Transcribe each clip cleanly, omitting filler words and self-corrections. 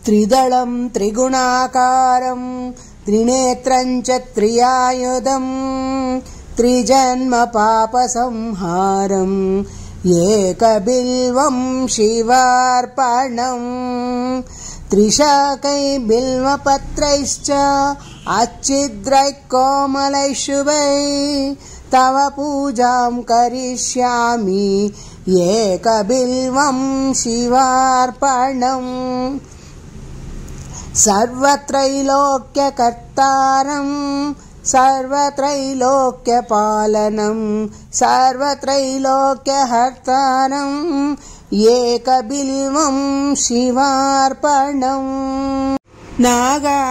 त्रिदलं त्रिगुणाकारं त्रिनेत्रं च त्रियायुधं त्रिजन्म पापसंहारम् एकबिल्वं शिवार्पणम् त्रिशाकै बिल्वपत्रैश्च अच्छिद्रैः कोमलैः शुभैः तव पूजां करिष्यामि एकबिल्वं शिवार्पणम् सर्वत्रैलोक्यकर्तारं सर्वत्रैलोक्यपालनं सर्वत्रैलोक्यहर्तारम् एकबिल्वं शिवार्पणम् नागादिराजवलयं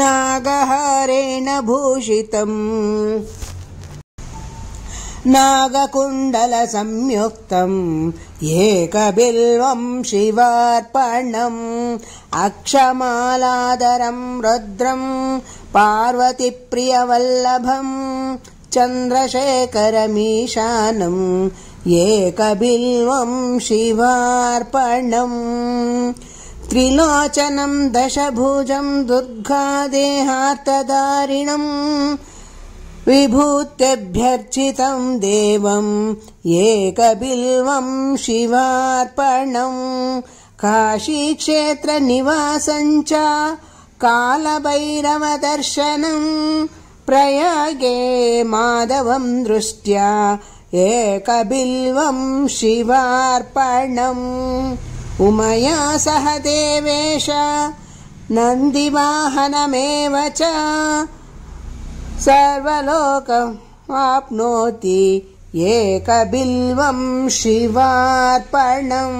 नागहारेण भूषितम् नागकुण्डलसंयुक्तम् एकबिल्वं शिवार्पणम् अक्षमालाधरं रुद्रं पार्वतीप्रियवल्लभम् चन्द्रशेखरमीशानम् एकबिल्वं शिवार्पणम् त्रिलोचनं दशभुजं दुर्गादेहार्तधारिणम् विभूत्यभ्यर्चितं देवम् एकबिल्वं शिवार्पणम् काशीक्षेत्रनिवासं च कालभैरवदर्शनम् प्रयागे माधवं दृष्ट्या एकबिल्वं शिवार्पणम् उमया सह देवेश नन्दिवाहनमेव च सर्वलोकमाप्नोति एकबिल्वं शिवार्पणम्।